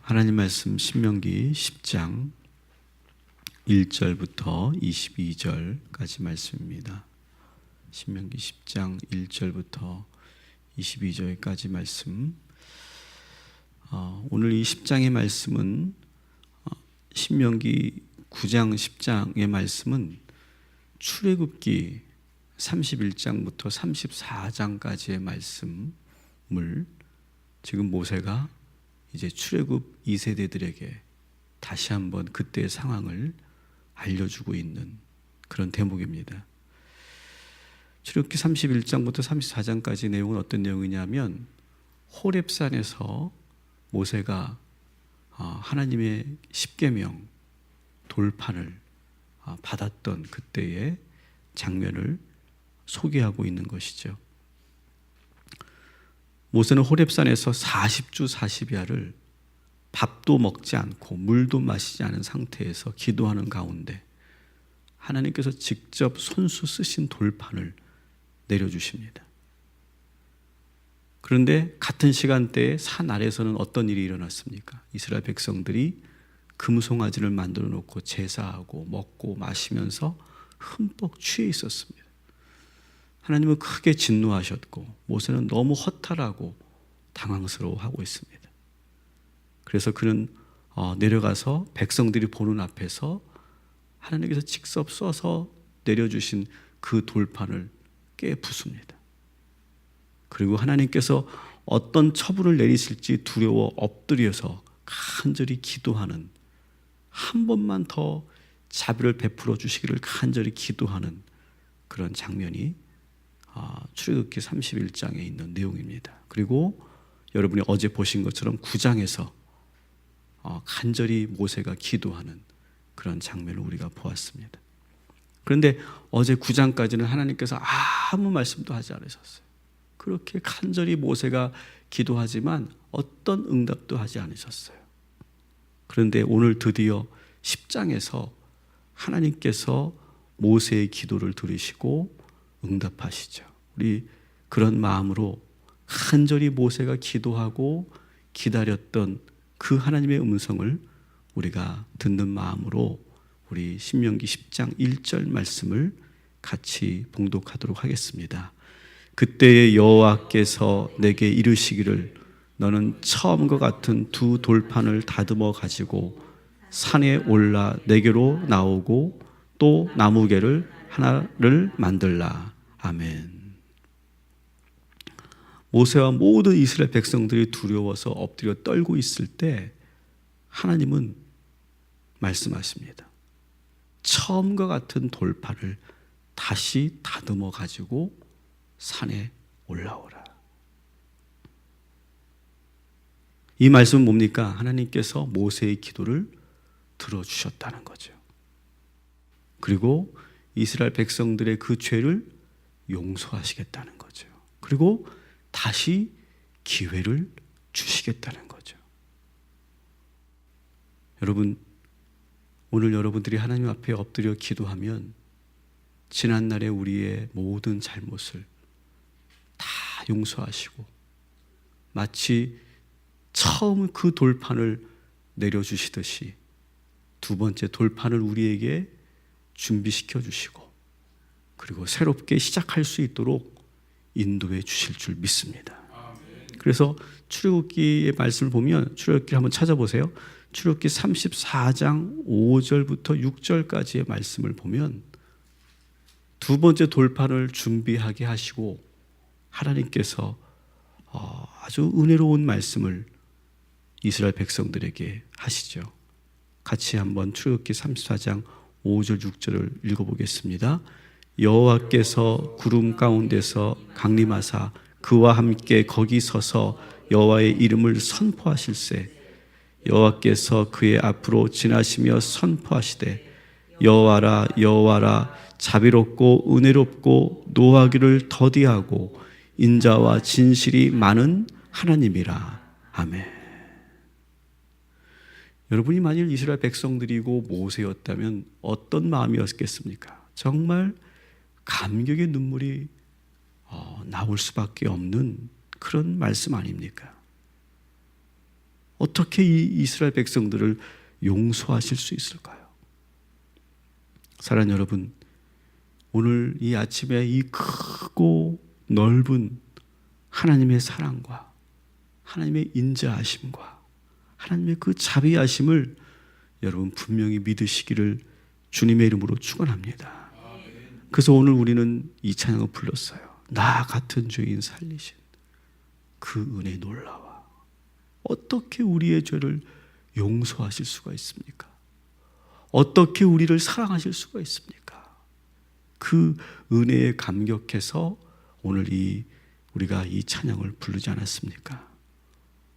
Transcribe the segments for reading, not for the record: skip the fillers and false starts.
하나님 말씀 신명기 10장 1절부터 22절까지 말씀입니다. 신명기 10장 1절부터 22절까지 말씀. 오늘 이 10장의 말씀은 신명기 9장 10장의 말씀은 출애굽기 31장부터 34장까지의 말씀을 지금 모세가 이제 출애굽 2세대들에게 다시 한번 그때의 상황을 알려주고 있는 그런 대목입니다. 출애굽기 31장부터 34장까지 내용은 어떤 내용이냐면 호렙산에서 모세가 하나님의 십계명 돌판을 받았던 그때의 장면을 소개하고 있는 것이죠. 모세는 호렙산에서 40주 40야를 밥도 먹지 않고 물도 마시지 않은 상태에서 기도하는 가운데 하나님께서 직접 손수 쓰신 돌판을 내려주십니다. 그런데 같은 시간대에 산 아래에서는 어떤 일이 일어났습니까? 이스라엘 백성들이 금송아지를 만들어 놓고 제사하고 먹고 마시면서 흠뻑 취해 있었습니다. 하나님은 크게 진노하셨고 모세는 너무 허탈하고 당황스러워하고 있습니다. 그래서 그는 내려가서 백성들이 보는 앞에서 하나님께서 직접 써서 내려주신 그 돌판을 깨부숩니다. 그리고 하나님께서 어떤 처분을 내리실지 두려워 엎드려서 간절히 기도하는, 한 번만 더 자비를 베풀어 주시기를 간절히 기도하는 그런 장면이 출애굽기 31장에 있는 내용입니다. 그리고 여러분이 어제 보신 것처럼 9장에서 간절히 모세가 기도하는 그런 장면을 우리가 보았습니다. 그런데 어제 9장까지는 하나님께서 아무 말씀도 하지 않으셨어요. 그렇게 간절히 모세가 기도하지만 어떤 응답도 하지 않으셨어요. 그런데 오늘 드디어 10장에서 하나님께서 모세의 기도를 들으시고 응답하시죠. 우리 그런 마음으로 간절히 모세가 기도하고 기다렸던 그 하나님의 음성을 우리가 듣는 마음으로 우리 신명기 10장 1절 말씀을 같이 봉독하도록 하겠습니다. 그때의 여호와께서 내게 이르시기를 너는 처음과 같은 두 돌판을 다듬어 가지고 산에 올라 내게로 나오고 또 나무개를 하나를 만들라. 아멘. 모세와 모든 이스라엘 백성들이 두려워서 엎드려 떨고 있을 때 하나님은 말씀하십니다. 처음과 같은 돌판을 다시 다듬어 가지고 산에 올라오라. 이 말씀은 뭡니까? 하나님께서 모세의 기도를 들어주셨다는 거죠. 그리고 이스라엘 백성들의 그 죄를 용서하시겠다는 거죠. 그리고 다시 기회를 주시겠다는 거죠. 여러분, 오늘 여러분들이 하나님 앞에 엎드려 기도하면 지난날의 우리의 모든 잘못을 다 용서하시고 마치 처음 그 돌판을 내려주시듯이 두 번째 돌판을 우리에게 준비시켜 주시고 그리고 새롭게 시작할 수 있도록 인도해 주실 줄 믿습니다. 그래서 출애굽기의 말씀을 보면 출애굽기 한번 찾아보세요. 출애굽기 34장 5절부터 6절까지의 말씀을 보면 두 번째 돌판을 준비하게 하시고 하나님께서 아주 은혜로운 말씀을 이스라엘 백성들에게 하시죠. 같이 한번 출애굽기 34장 5절 6절을 읽어보겠습니다. 여호와께서 구름 가운데서 강림하사 그와 함께 거기 서서 여호와의 이름을 선포하실세 여호와께서 그의 앞으로 지나시며 선포하시되 여호와라 여호와라 자비롭고 은혜롭고 노하기를 더디하고 인자와 진실이 많은 하나님이라. 아멘. 여러분이 만일 이스라엘 백성들이고 모세였다면 어떤 마음이었겠습니까? 정말 감격의 눈물이 나올 수밖에 없는 그런 말씀 아닙니까? 어떻게 이 이스라엘 백성들을 용서하실 수 있을까요? 사랑하는 여러분, 오늘 이 아침에 이 크고 넓은 하나님의 사랑과 하나님의 인자하심과 하나님의 그 자비하심을 여러분 분명히 믿으시기를 주님의 이름으로 축원합니다. 그래서 오늘 우리는 이 찬양을 불렀어요. 나 같은 죄인 살리신 그 은혜 놀라워. 어떻게 우리의 죄를 용서하실 수가 있습니까? 어떻게 우리를 사랑하실 수가 있습니까? 그 은혜에 감격해서 오늘 우리가 이 찬양을 부르지 않았습니까?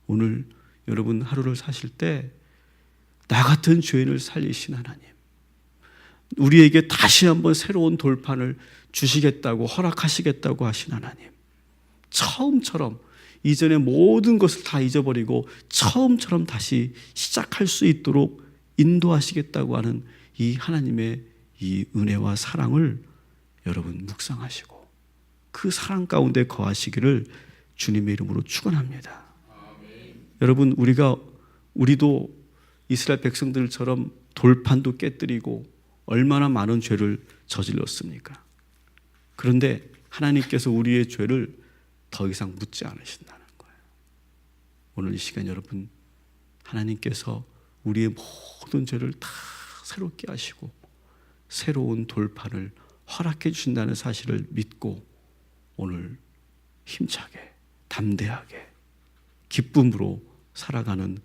오늘 여러분 하루를 사실 때 나 같은 죄인을 살리신 하나님, 우리에게 다시 한번 새로운 돌판을 주시겠다고 허락하시겠다고 하신 하나님, 처음처럼 이전의 모든 것을 다 잊어버리고 처음처럼 다시 시작할 수 있도록 인도하시겠다고 하는 이 하나님의 이 은혜와 사랑을 여러분 묵상하시고 그 사랑 가운데 거하시기를 주님의 이름으로 축원합니다. 여러분, 우리도 이스라엘 백성들처럼 돌판도 깨뜨리고 얼마나 많은 죄를 저질렀습니까? 그런데 하나님께서 우리의 죄를 더 이상 묻지 않으신다는 거예요. 오늘 이 시간 여러분, 하나님께서 우리의 모든 죄를 다 새롭게 하시고 새로운 돌판을 허락해 주신다는 사실을 믿고 오늘 힘차게 담대하게 기쁨으로 살아가는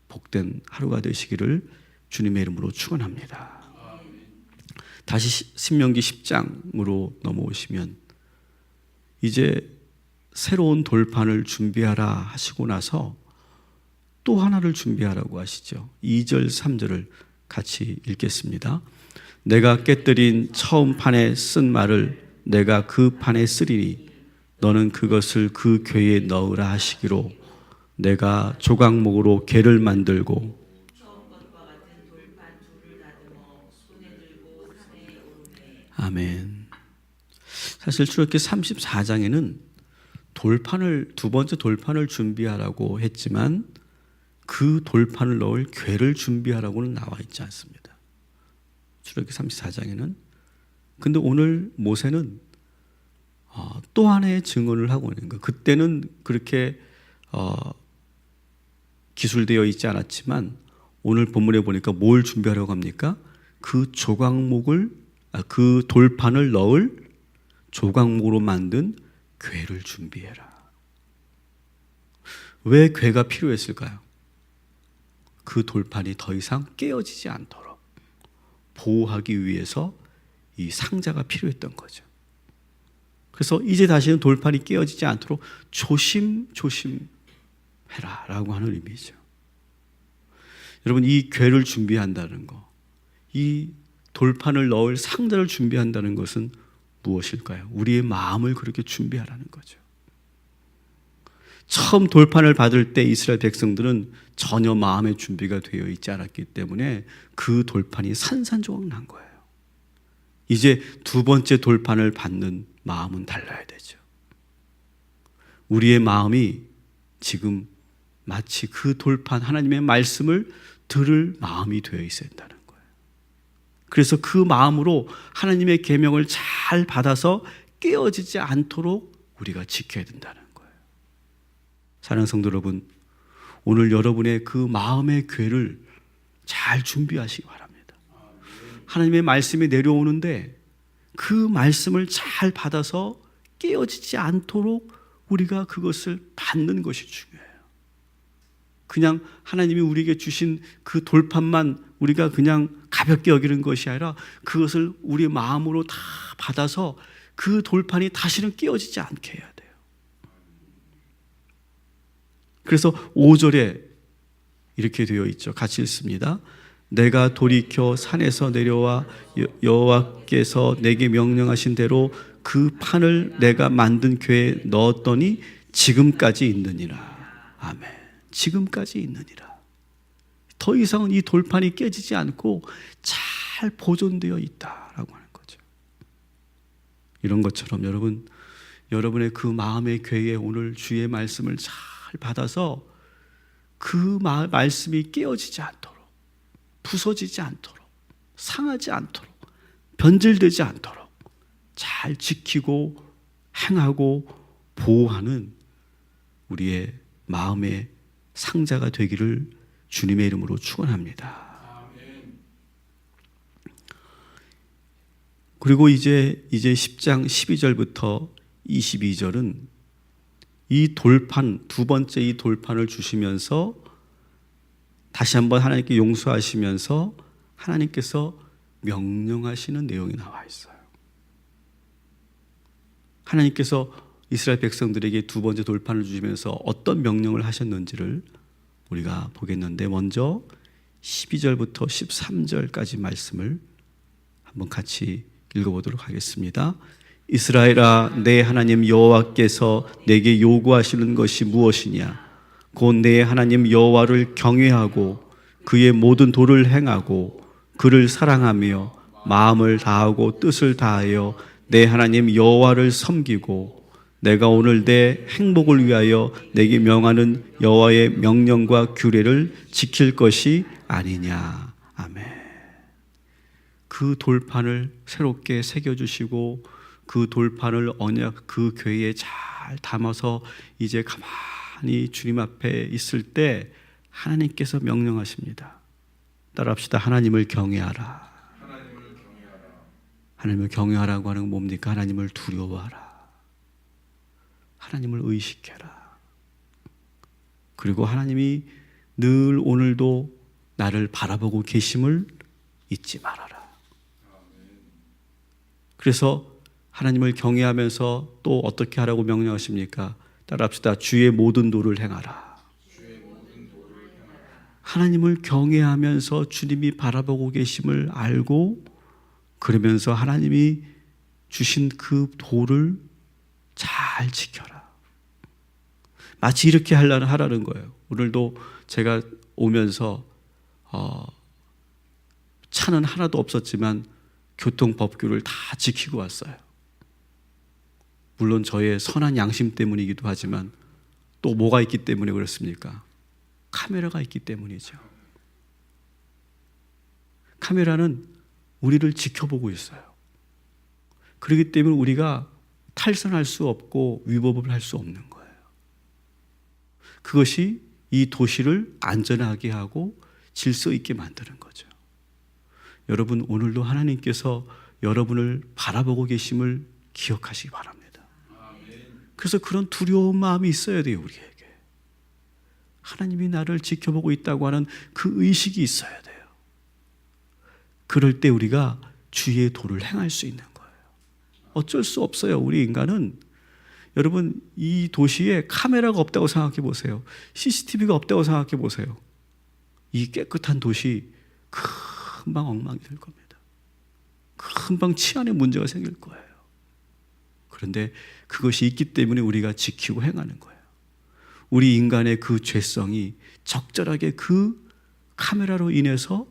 복된 하루가 되시기를 주님의 이름으로 축원합니다. 다시 신명기 10장으로 넘어오시면 이제 새로운 돌판을 준비하라 하시고 나서 또 하나를 준비하라고 하시죠. 2절 3절을 같이 읽겠습니다. 내가 깨뜨린 처음 판에 쓴 말을 내가 그 판에 쓰리니 너는 그것을 그 궤에 넣으라 하시기로 내가 조각목으로 궤를 만들고 아멘. 사실 출애굽기 34장에는 두 번째 돌판을 준비하라고 했지만 그 돌판을 넣을 궤를 준비하라고는 나와 있지 않습니다. 출애굽기 34장에는. 근데 오늘 모세는 또 하나의 증언을 하고 있는 거예요. 그때는 그렇게 기술되어 있지 않았지만 오늘 본문에 보니까 뭘 준비하려고 합니까? 그 그 돌판을 넣을 조각목으로 만든 궤를 준비해라. 왜 궤가 필요했을까요? 그 돌판이 더 이상 깨어지지 않도록 보호하기 위해서 이 상자가 필요했던 거죠. 그래서 이제 다시는 돌판이 깨어지지 않도록 조심조심 해라라고 하는 의미죠. 여러분, 이 궤를 준비한다는 거, 이 돌판을 넣을 상자를 준비한다는 것은 무엇일까요? 우리의 마음을 그렇게 준비하라는 거죠. 처음 돌판을 받을 때 이스라엘 백성들은 전혀 마음의 준비가 되어 있지 않았기 때문에 그 돌판이 산산조각 난 거예요. 이제 두 번째 돌판을 받는 마음은 달라야 되죠. 우리의 마음이 지금 마치 그 돌판 하나님의 말씀을 들을 마음이 되어 있어야 된다는 거예요. 그래서 그 마음으로 하나님의 계명을 잘 받아서 깨어지지 않도록 우리가 지켜야 된다는 거예요. 사랑하는 성도 여러분, 오늘 여러분의 그 마음의 궤를 잘 준비하시기 바랍니다. 하나님의 말씀이 내려오는데 그 말씀을 잘 받아서 깨어지지 않도록 우리가 그것을 받는 것이 중요해요. 그냥 하나님이 우리에게 주신 그 돌판만 우리가 그냥 가볍게 여기는 것이 아니라 그것을 우리 마음으로 다 받아서 그 돌판이 다시는 깨어지지 않게 해야 돼요. 그래서 5절에 이렇게 되어 있죠. 같이 읽습니다. 내가 돌이켜 산에서 내려와 여호와께서 내게 명령하신 대로 그 판을 내가 만든 궤에 넣었더니 지금까지 있느니라. 아멘. 지금까지 있느니라. 더 이상은 이 돌판이 깨지지 않고 잘 보존되어 있다라고 하는 거죠. 이런 것처럼 여러분의 그 마음의 궤에 오늘 주의 말씀을 잘 받아서 그 말씀이 깨어지지 않도록, 부서지지 않도록, 상하지 않도록, 변질되지 않도록 잘 지키고 행하고 보호하는 우리의 마음의 상자가 되기를 주님의 이름으로 축원합니다. 그리고 이제 10장 12절부터 22절은 이 돌판, 두 번째 이 돌판을 주시면서 다시 한번 하나님께 용서하시면서 하나님께서 명령하시는 내용이 나와 있어요. 하나님께서 이스라엘 백성들에게 두 번째 돌판을 주시면서 어떤 명령을 하셨는지를 우리가 보겠는데, 먼저 12절부터 13절까지 말씀을 한번 같이 읽어보도록 하겠습니다. 이스라엘아, 내 하나님 여호와께서 내게 요구하시는 것이 무엇이냐? 곧 내 하나님 여호와를 경외하고 그의 모든 도를 행하고 그를 사랑하며 마음을 다하고 뜻을 다하여 내 하나님 여호와를 섬기고 내가 오늘 내 행복을 위하여 내게 명하는 여호와의 명령과 규례를 지킬 것이 아니냐. 아멘. 그 돌판을 새롭게 새겨주시고 그 돌판을 언약 그 궤에 잘 담아서 이제 가만히 주님 앞에 있을 때 하나님께서 명령하십니다. 따라합시다. 하나님을 경외하라. 하나님을 경외하라고 하는 건 뭡니까? 하나님을 두려워하라. 하나님을 의식해라. 그리고 하나님이 늘 오늘도 나를 바라보고 계심을 잊지 말아라. 그래서 하나님을 경외하면서 또 어떻게 하라고 명령하십니까? 따라합시다. 주의 모든 도를 행하라. 하나님을 경외하면서 주님이 바라보고 계심을 알고 그러면서 하나님이 주신 그 도를 잘 지켜라. 마치 이렇게 하라는 거예요. 오늘도 제가 오면서 차는 하나도 없었지만 교통법규를 다 지키고 왔어요. 물론 저의 선한 양심 때문이기도 하지만 또 뭐가 있기 때문에 그렇습니까? 카메라가 있기 때문이죠. 카메라는 우리를 지켜보고 있어요. 그렇기 때문에 우리가 탈선할 수 없고 위법을 할 수 없는 거예요. 그것이 이 도시를 안전하게 하고 질서 있게 만드는 거죠. 여러분, 오늘도 하나님께서 여러분을 바라보고 계심을 기억하시기 바랍니다. 그래서 그런 두려운 마음이 있어야 돼요, 우리에게. 하나님이 나를 지켜보고 있다고 하는 그 의식이 있어야 돼요. 그럴 때 우리가 주의 도를 행할 수 있는 거예요. 어쩔 수 없어요. 우리 인간은, 여러분, 이 도시에 카메라가 없다고 생각해 보세요. CCTV가 없다고 생각해 보세요. 이 깨끗한 도시 금방 엉망이 될 겁니다. 금방 치안에 문제가 생길 거예요. 그런데 그것이 있기 때문에 우리가 지키고 행하는 거예요. 우리 인간의 그 죄성이 적절하게 그 카메라로 인해서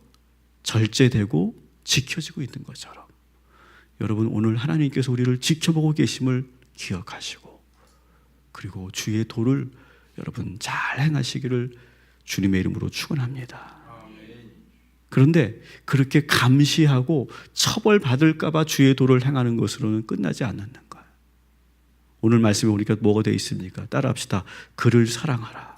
절제되고 지켜지고 있는 것처럼, 여러분, 오늘 하나님께서 우리를 지켜보고 계심을 기억하시고 그리고 주의 도를 여러분 잘 행하시기를 주님의 이름으로 축원합니다. 그런데 그렇게 감시하고 처벌받을까 봐 주의 도를 행하는 것으로는 끝나지 않는 거예요. 오늘 말씀에 우리가 뭐가 되어 있습니까? 따라합시다. 그를 사랑하라.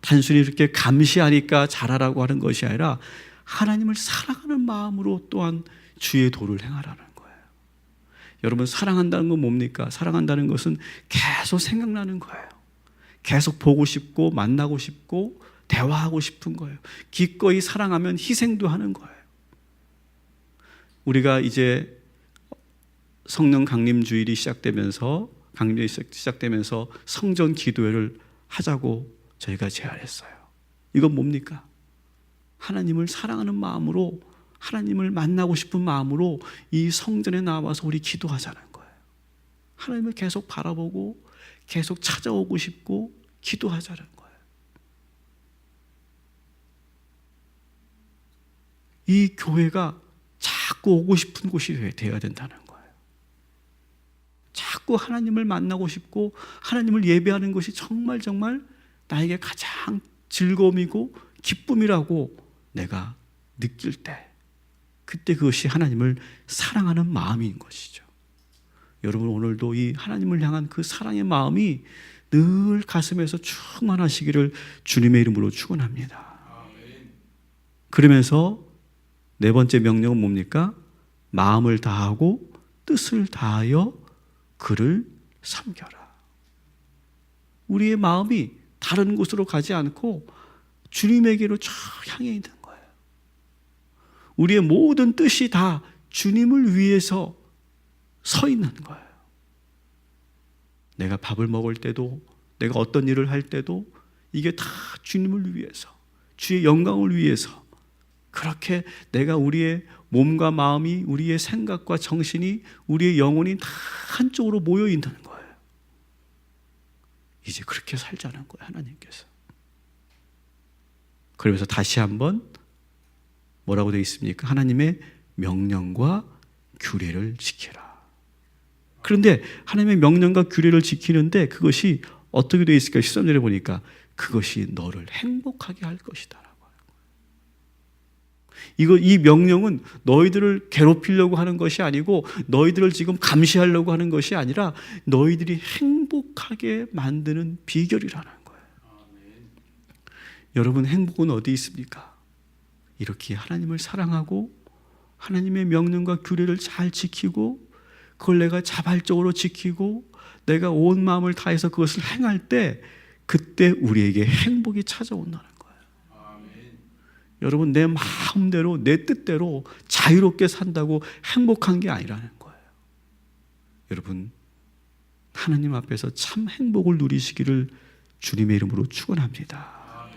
단순히 이렇게 감시하니까 잘하라고 하는 것이 아니라 하나님을 사랑하는 마음으로 또한 주의 도를 행하라는 거예요. 여러분, 사랑한다는 건 뭡니까? 사랑한다는 것은 계속 생각나는 거예요. 계속 보고 싶고 만나고 싶고 대화하고 싶은 거예요. 기꺼이 사랑하면 희생도 하는 거예요. 우리가 이제 성령 강림 주일이 시작되면서 성전 기도회를 하자고 저희가 제안했어요. 이건 뭡니까? 하나님을 사랑하는 마음으로, 하나님을 만나고 싶은 마음으로 이 성전에 나와서 우리 기도하자는 거예요. 하나님을 계속 바라보고 계속 찾아오고 싶고 기도하자는 거예요. 이 교회가 자꾸 오고 싶은 곳이 되어야 된다는 거예요. 자꾸 하나님을 만나고 싶고 하나님을 예배하는 것이 정말 나에게 가장 즐거움이고 기쁨이라고 내가 느낄 때, 그때 그것이 하나님을 사랑하는 마음인 것이죠. 여러분, 오늘도 이 하나님을 향한 그 사랑의 마음이 늘 가슴에서 충만하시기를 주님의 이름으로 축원합니다. 그러면서 네 번째 명령은 뭡니까? 마음을 다하고 뜻을 다하여 그를 섬겨라. 우리의 마음이 다른 곳으로 가지 않고 주님에게로 쭉 향해 있는 거예요. 우리의 모든 뜻이 다 주님을 위해서 서 있는 거예요. 내가 밥을 먹을 때도, 내가 어떤 일을 할 때도 이게 다 주님을 위해서, 주의 영광을 위해서, 그렇게 내가 우리의 몸과 마음이, 우리의 생각과 정신이, 우리의 영혼이 다 한쪽으로 모여 있는 거예요. 이제 그렇게 살자는 거예요, 하나님께서. 그러면서 다시 한번 뭐라고 되어 있습니까? 하나님의 명령과 규례를 지키라. 그런데 하나님의 명령과 규례를 지키는데 그것이 어떻게 되어 있을까? 13절에 보니까 그것이 너를 행복하게 할 것이다. 이 명령은 너희들을 괴롭히려고 하는 것이 아니고, 너희들을 지금 감시하려고 하는 것이 아니라 너희들이 행복하게 만드는 비결이라는 거예요. 여러분, 행복은 어디 있습니까? 이렇게 하나님을 사랑하고 하나님의 명령과 규례를 잘 지키고, 그걸 내가 자발적으로 지키고 내가 온 마음을 다해서 그것을 행할 때, 그때 우리에게 행복이 찾아온다는 거예요. 여러분, 내 마음대로, 내 뜻대로 자유롭게 산다고 행복한 게 아니라는 거예요. 여러분, 하나님 앞에서 참 행복을 누리시기를 주님의 이름으로 축원합니다.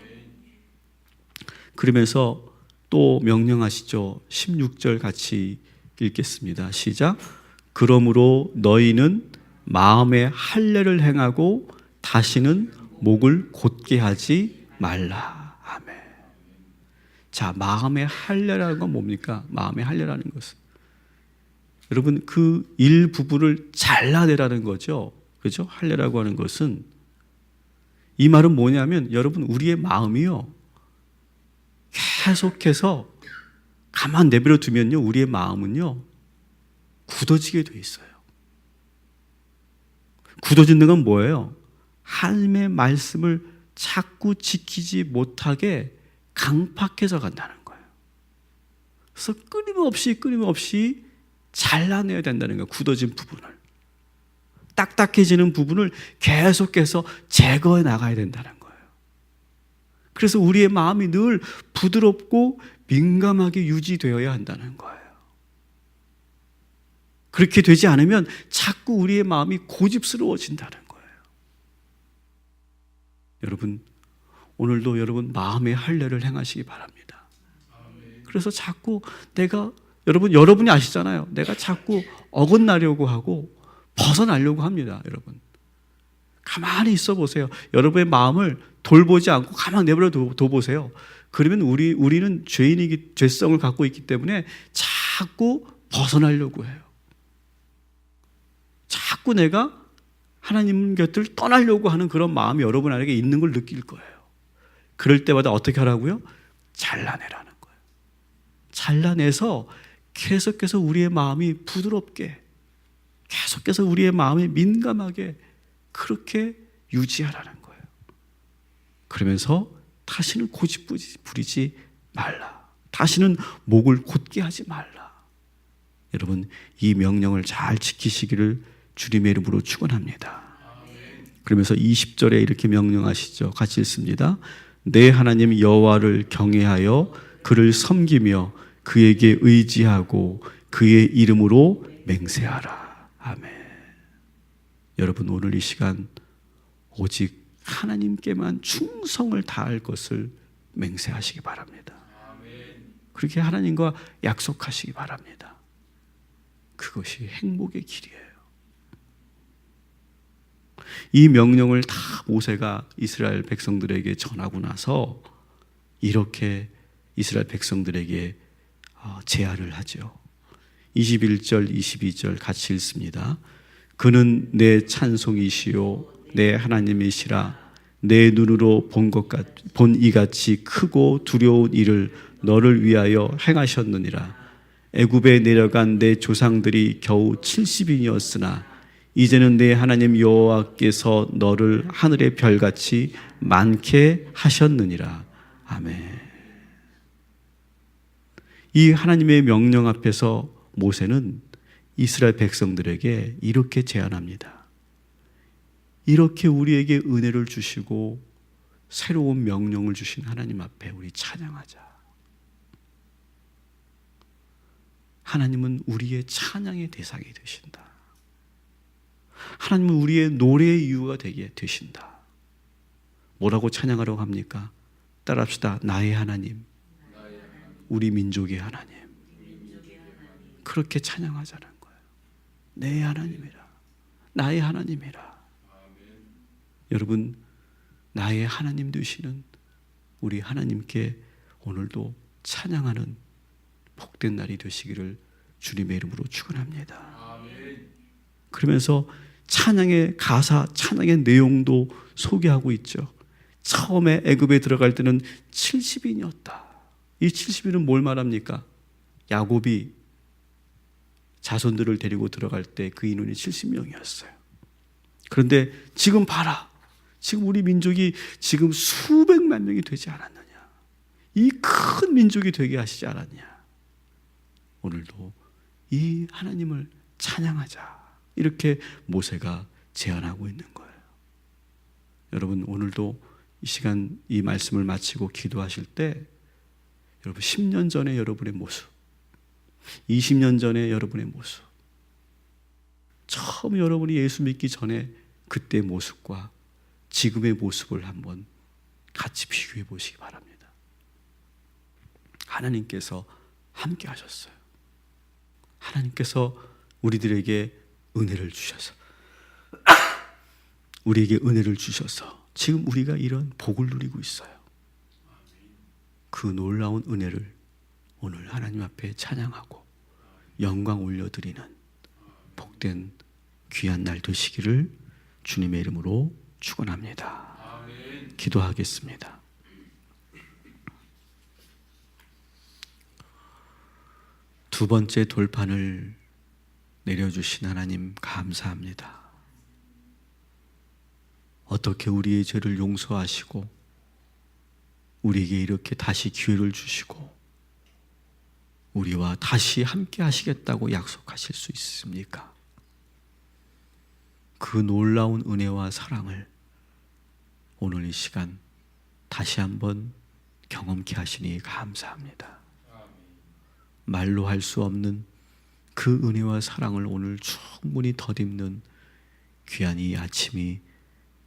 그러면서 또 명령하시죠. 16절 같이 읽겠습니다. 시작. 그러므로 너희는 마음의 할례를 행하고 다시는 목을 곧게 하지 말라. 아멘. 자, 마음의 할례라는 건 뭡니까? 마음의 할례라는 것은, 여러분, 그 일부분을 잘라내라는 거죠. 그죠? 할례라고 하는 것은, 이 말은 뭐냐면, 여러분, 우리의 마음이요, 계속해서 가만 내버려 두면요, 우리의 마음은요 굳어지게 돼 있어요. 굳어지는 건 뭐예요? 하나님의 말씀을 자꾸 지키지 못하게 강팍해져 간다는 거예요. 그래서 끊임없이 잘라내야 된다는 거예요. 굳어진 부분을, 딱딱해지는 부분을 계속해서 제거해 나가야 된다는 거예요. 그래서 우리의 마음이 늘 부드럽고 민감하게 유지되어야 한다는 거예요. 그렇게 되지 않으면 자꾸 우리의 마음이 고집스러워진다는 거예요. 여러분, 오늘도 여러분 마음의 할례를 행하시기 바랍니다. 그래서 자꾸 여러분이 아시잖아요. 내가 자꾸 어긋나려고 하고 벗어나려고 합니다. 여러분, 가만히 있어 보세요. 여러분의 마음을 돌보지 않고 가만히 내버려 둬보세요. 그러면 우리는 죄성을 갖고 있기 때문에 자꾸 벗어나려고 해요. 자꾸 내가 하나님 곁을 떠나려고 하는 그런 마음이 여러분 안에 있는 걸 느낄 거예요. 그럴 때마다 어떻게 하라고요? 잘라내라는 거예요. 잘라내서 계속해서 우리의 마음이 부드럽게, 계속해서 우리의 마음이 민감하게 그렇게 유지하라는 거예요. 그러면서 다시는 고집 부리지 말라. 다시는 목을 곧게 하지 말라. 여러분, 이 명령을 잘 지키시기를 주님의 이름으로 축원합니다. 그러면서 20절에 이렇게 명령하시죠. 같이 읽습니다. 내 하나님 여호와를 경외하여 그를 섬기며 그에게 의지하고 그의 이름으로 맹세하라. 아멘. 여러분, 오늘 이 시간 오직 하나님께만 충성을 다할 것을 맹세하시기 바랍니다. 그렇게 하나님과 약속하시기 바랍니다. 그것이 행복의 길이에요. 이 명령을 다 모세가 이스라엘 백성들에게 전하고 나서 이렇게 이스라엘 백성들에게 제안을 하죠. 21절, 22절 같이 읽습니다. 그는 내 찬송이시요 내 하나님이시라. 내 눈으로 본 이같이 크고 두려운 일을 너를 위하여 행하셨느니라. 애굽에 내려간 내 조상들이 겨우 70인이었으나 이제는 내 하나님 여호와께서 너를 하늘의 별같이 많게 하셨느니라. 아멘. 이 하나님의 명령 앞에서 모세는 이스라엘 백성들에게 이렇게 제안합니다. 이렇게 우리에게 은혜를 주시고 새로운 명령을 주신 하나님 앞에 우리 찬양하자. 하나님은 우리의 찬양의 대상이 되신다. 하나님은 우리의 노래의 이유가 되게 되신다. 뭐라고 찬양하라고 합니까? 따라합시다. 나의 하나님, 우리 민족의 하나님. 그렇게 찬양하자는 거예요. 내 하나님이라, 나의 하나님이라. 여러분, 나의 하나님 되시는 우리 하나님께 오늘도 찬양하는 복된 날이 되시기를 주님의 이름으로 축원합니다. 그러면서 찬양의 가사, 찬양의 내용도 소개하고 있죠. 처음에 애굽에 들어갈 때는 70인이었다. 이 70인은 뭘 말합니까? 야곱이 자손들을 데리고 들어갈 때 그 인원이 70명이었어요. 그런데 지금 봐라. 지금 우리 민족이 지금 수백만 명이 되지 않았느냐. 이 큰 민족이 되게 하시지 않았냐. 오늘도 이 하나님을 찬양하자. 이렇게 모세가 제안하고 있는 거예요. 여러분, 오늘도 이 시간 이 말씀을 마치고 기도하실 때 여러분 10년 전에 여러분의 모습, 20년 전에 여러분의 모습, 처음 여러분이 예수 믿기 전에 그때의 모습과 지금의 모습을 한번 같이 비교해 보시기 바랍니다. 하나님께서 함께 하셨어요. 하나님께서 우리들에게 은혜를 주셔서 우리에게 은혜를 주셔서 지금 우리가 이런 복을 누리고 있어요. 그 놀라운 은혜를 오늘 하나님 앞에 찬양하고 영광 올려드리는 복된 귀한 날 되시기를 주님의 이름으로 축원합니다. 기도하겠습니다. 두 번째 돌판을 내려주신 하나님 감사합니다. 어떻게 우리의 죄를 용서하시고 우리에게 이렇게 다시 기회를 주시고 우리와 다시 함께 하시겠다고 약속하실 수 있습니까? 그 놀라운 은혜와 사랑을 오늘 이 시간 다시 한번 경험케 하시니 감사합니다. 말로 할 수 없는 그 은혜와 사랑을 오늘 충분히 덧입는 귀한 이 아침이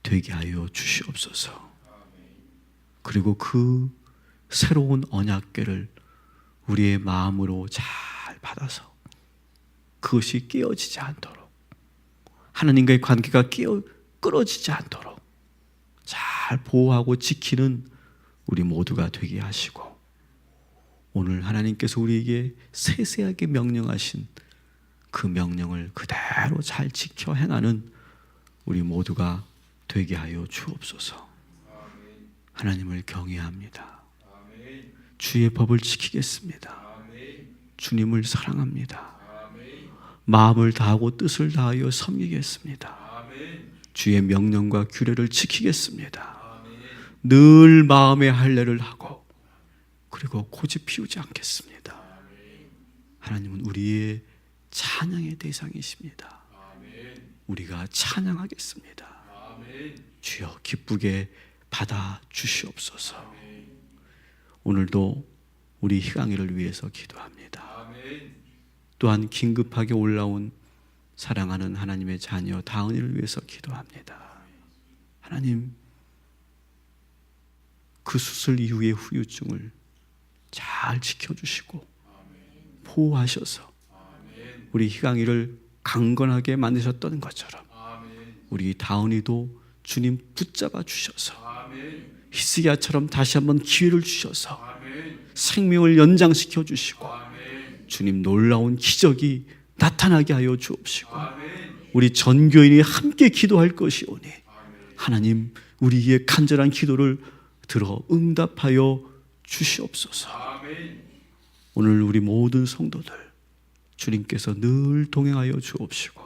되게 하여 주시옵소서. 그리고 그 새로운 언약궤를 우리의 마음으로 잘 받아서 그것이 깨어지지 않도록, 하나님과의 관계가 끊어지지 않도록 잘 보호하고 지키는 우리 모두가 되게 하시고, 오늘 하나님께서 우리에게 세세하게 명령하신 그 명령을 그대로 잘 지켜 행하는 우리 모두가 되게 하여 주옵소서. 하나님을 경외합니다. 주의 법을 지키겠습니다. 주님을 사랑합니다. 마음을 다하고 뜻을 다하여 섬기겠습니다. 주의 명령과 규례를 지키겠습니다. 늘 마음의 할례를 하고 그리고 고집 피우지 않겠습니다. 하나님은 우리의 찬양의 대상이십니다. 우리가 찬양하겠습니다. 주여 기쁘게 받아 주시옵소서. 오늘도 우리 희강이를 위해서 기도합니다. 또한 긴급하게 올라온 사랑하는 하나님의 자녀 다은이를 위해서 기도합니다. 하나님, 그 수술 이후의 후유증을 잘 지켜주시고 보호하셔서 우리 희강이를 강건하게 만드셨던 것처럼 우리 다은이도 주님 붙잡아 주셔서 히스기야처럼 다시 한번 기회를 주셔서 생명을 연장시켜 주시고 주님 놀라운 기적이 나타나게 하여 주옵시고 우리 전교인이 함께 기도할 것이오니 하나님 우리의 간절한 기도를 들어 응답하여 주시옵소서. 오늘 우리 모든 성도들 주님께서 늘 동행하여 주옵시고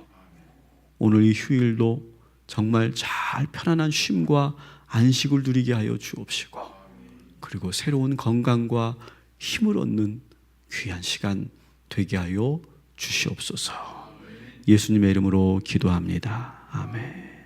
오늘 이 휴일도 정말 잘 편안한 쉼과 안식을 누리게 하여 주옵시고 그리고 새로운 건강과 힘을 얻는 귀한 시간 되게 하여 주시옵소서. 예수님의 이름으로 기도합니다. 아멘.